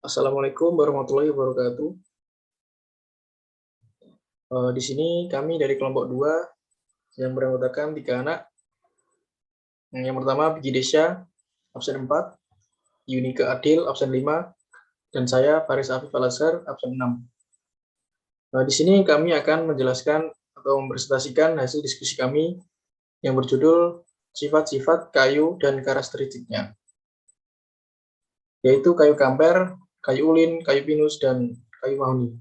Assalamualaikum warahmatullahi wabarakatuh. Di sini kami dari kelompok 2 yang beranggotakan 3 anak. Yang pertama Bigi Desya, absen 4, Yunike Adil, absen 5, dan saya Faris Afif Al-Azhar, absen 6. Di sini kami akan menjelaskan atau mempresentasikan hasil diskusi kami yang berjudul sifat-sifat kayu dan karakteristiknya, yaitu kayu kamper, kayu ulin, kayu pinus, dan kayu mahoni.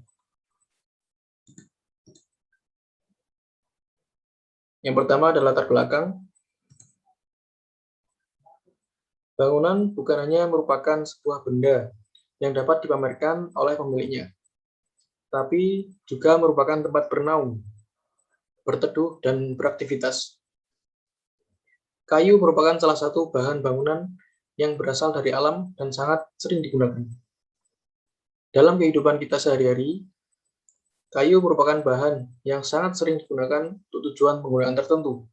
Yang pertama adalah latar belakang. Bangunan bukan hanya merupakan sebuah benda yang dapat dipamerkan oleh pemiliknya, tapi juga merupakan tempat bernaung, berteduh, dan beraktivitas. Kayu merupakan salah satu bahan bangunan yang berasal dari alam dan sangat sering digunakan. Dalam kehidupan kita sehari-hari, kayu merupakan bahan yang sangat sering digunakan untuk tujuan penggunaan tertentu.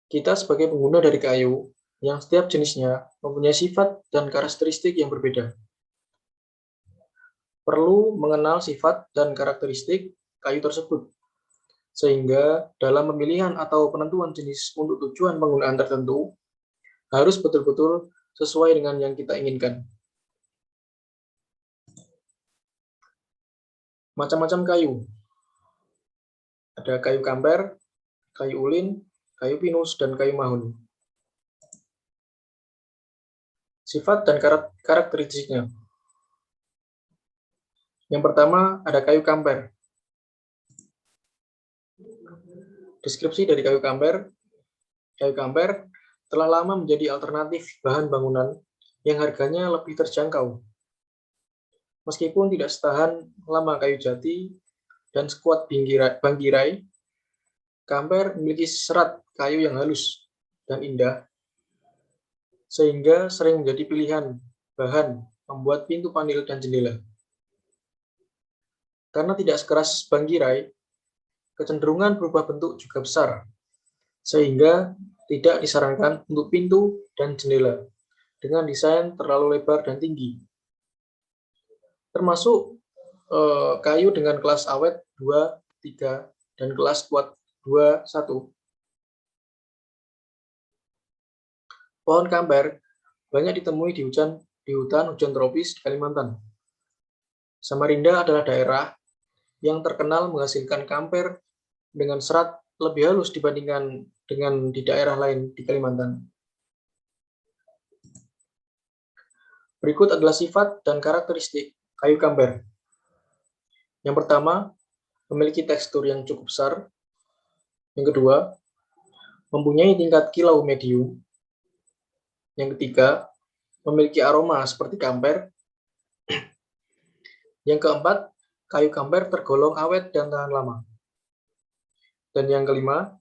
Kita sebagai pengguna dari kayu, yang setiap jenisnya mempunyai sifat dan karakteristik yang berbeda. Perlu mengenal sifat dan karakteristik kayu tersebut, sehingga dalam pemilihan atau penentuan jenis untuk tujuan penggunaan tertentu, harus betul-betul sesuai dengan yang kita inginkan. Macam-macam kayu. Ada kayu kamper, kayu ulin, kayu pinus, dan kayu mahoni. Sifat dan karakteristiknya. Yang pertama, ada kayu kamper. Deskripsi dari kayu kamper. Kayu kamper telah lama menjadi alternatif bahan bangunan yang harganya lebih terjangkau. Meskipun tidak setahan lama kayu jati dan sekuat bangkirai, kamper memiliki serat kayu yang halus dan indah, sehingga sering menjadi pilihan bahan membuat pintu panel dan jendela. Karena tidak sekeras bangkirai, kecenderungan berubah bentuk juga besar, sehingga tidak disarankan untuk pintu dan jendela dengan desain terlalu lebar dan tinggi. Termasuk kayu dengan kelas awet 2, 3, dan kelas kuat 2, 1. Pohon kamper banyak ditemui di hutan hujan tropis di Kalimantan. Samarinda adalah daerah yang terkenal menghasilkan kamper dengan serat lebih halus dibandingkan dengan di daerah lain di Kalimantan. Berikut adalah sifat dan karakteristik kayu kamper. Yang pertama, memiliki tekstur yang cukup besar. Yang kedua, mempunyai tingkat kilau medium. Yang ketiga, memiliki aroma seperti kamper. Yang keempat, kayu kamper tergolong awet dan tahan lama. Dan yang kelima,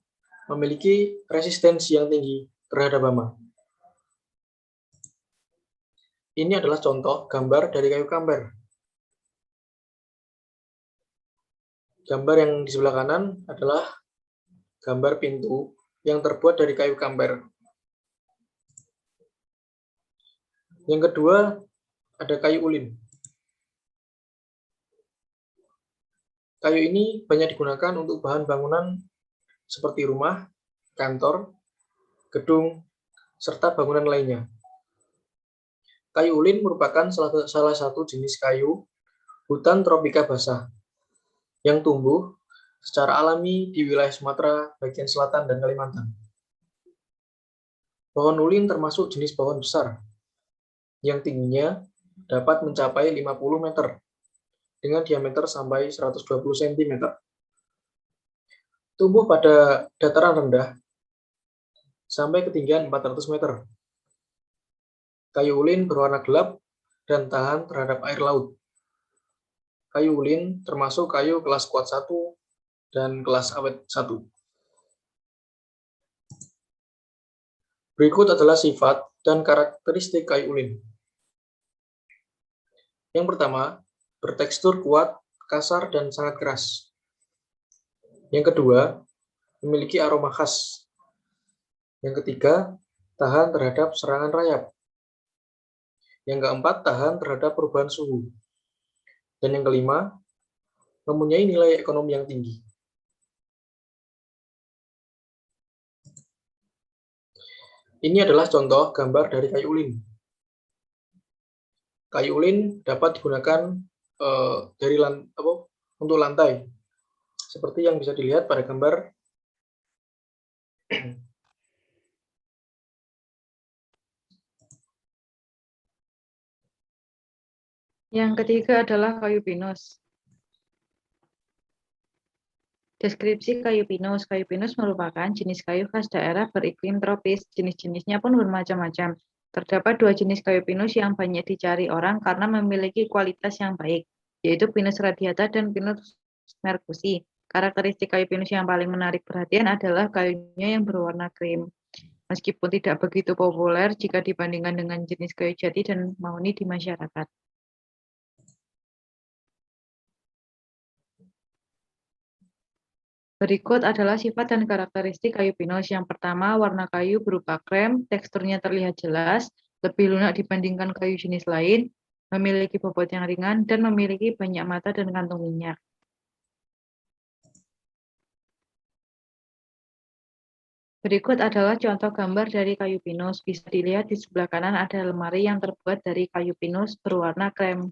memiliki resistensi yang tinggi terhadap hama. Ini adalah contoh gambar dari kayu kamper. Gambar yang di sebelah kanan adalah gambar pintu yang terbuat dari kayu kamper. Yang kedua, ada kayu ulin. Kayu ini banyak digunakan untuk bahan bangunan seperti rumah, kantor, gedung, serta bangunan lainnya. Kayu ulin merupakan salah satu jenis kayu hutan tropika basah yang tumbuh secara alami di wilayah Sumatera bagian selatan dan Kalimantan. Pohon ulin termasuk jenis pohon besar yang tingginya dapat mencapai 50 meter dengan diameter sampai 120 cm. Tumbuh pada dataran rendah sampai ketinggian 400 meter. Kayu ulin berwarna gelap dan tahan terhadap air laut. kayu ulin termasuk kayu kelas kuat 1 dan kelas awet 1. Berikut adalah sifat dan karakteristik kayu ulin. Yang pertama, bertekstur kuat, kasar, dan sangat keras. Yang kedua, memiliki aroma khas. Yang ketiga, tahan terhadap serangan rayap. Yang keempat, tahan terhadap perubahan suhu. Dan yang kelima, mempunyai nilai ekonomi yang tinggi. Ini adalah contoh gambar dari kayu ulin. Kayu ulin dapat digunakan untuk lantai, seperti yang bisa dilihat pada gambar. Yang ketiga adalah kayu pinus. Deskripsi kayu pinus. Kayu pinus merupakan jenis kayu khas daerah beriklim tropis. Jenis-jenisnya pun bermacam-macam. Terdapat 2 jenis kayu pinus yang banyak dicari orang karena memiliki kualitas yang baik, yaitu Pinus radiata dan Pinus mercusi. Karakteristik kayu pinus yang paling menarik perhatian adalah kayunya yang berwarna krim. Meskipun tidak begitu populer jika dibandingkan dengan jenis kayu jati dan mahoni di masyarakat. Berikut adalah sifat dan karakteristik kayu pinus. Yang pertama, warna kayu berupa krem, teksturnya terlihat jelas, lebih lunak dibandingkan kayu jenis lain, memiliki bobot yang ringan, dan memiliki banyak mata dan kantung minyak. Berikut adalah contoh gambar dari kayu pinus. Bisa dilihat di sebelah kanan ada lemari yang terbuat dari kayu pinus berwarna krem.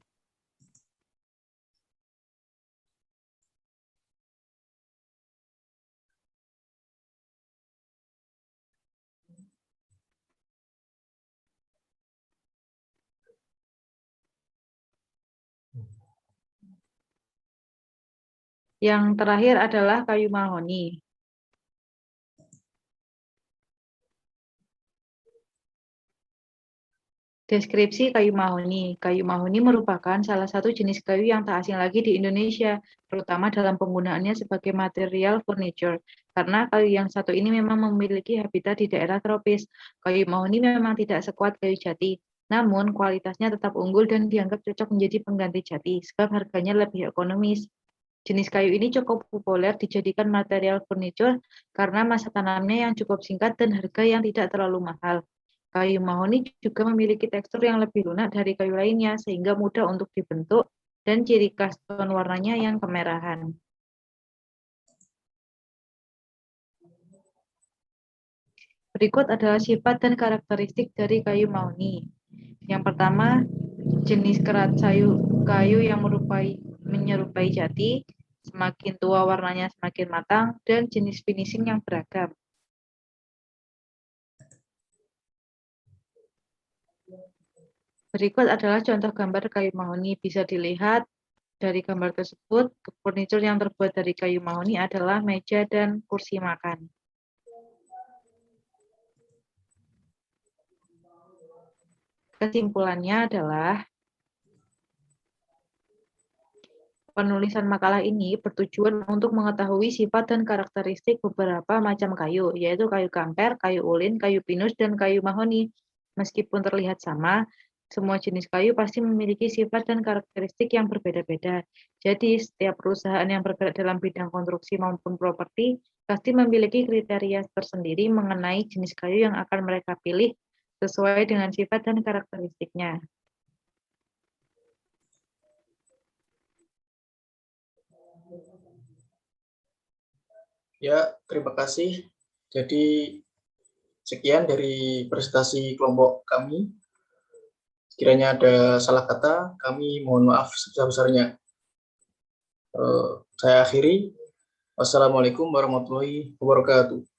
Yang terakhir adalah kayu mahoni. Deskripsi kayu mahoni. Kayu mahoni merupakan salah satu jenis kayu yang tak asing lagi di Indonesia, terutama dalam penggunaannya sebagai material furniture. Karena kayu yang satu ini memang memiliki habitat di daerah tropis. Kayu mahoni memang tidak sekuat kayu jati, namun kualitasnya tetap unggul dan dianggap cocok menjadi pengganti jati, sebab harganya lebih ekonomis. Jenis kayu ini cukup populer dijadikan material furniture karena masa tanamnya yang cukup singkat dan harga yang tidak terlalu mahal. Kayu mahoni juga memiliki tekstur yang lebih lunak dari kayu lainnya, sehingga mudah untuk dibentuk dan ciri khas tone warnanya yang kemerahan. Berikut adalah sifat dan karakteristik dari kayu mahoni. Yang pertama, jenis kerat kayu yang menyerupai jati, semakin tua warnanya semakin matang, dan jenis finishing yang beragam. Berikut adalah contoh gambar kayu mahoni. Bisa dilihat dari gambar tersebut, furniture yang terbuat dari kayu mahoni adalah meja dan kursi makan. Kesimpulannya adalah, penulisan makalah ini bertujuan untuk mengetahui sifat dan karakteristik beberapa macam kayu, yaitu kayu kamper, kayu ulin, kayu pinus, dan kayu mahoni. Meskipun terlihat sama, semua jenis kayu pasti memiliki sifat dan karakteristik yang berbeda-beda. Jadi, setiap perusahaan yang bergerak dalam bidang konstruksi maupun properti pasti memiliki kriteria tersendiri mengenai jenis kayu yang akan mereka pilih sesuai dengan sifat dan karakteristiknya. Ya, terima kasih. Jadi, sekian dari presentasi kelompok kami. Sekiranya ada salah kata, kami mohon maaf sebesar-besarnya. Saya akhiri. Wassalamualaikum warahmatullahi wabarakatuh.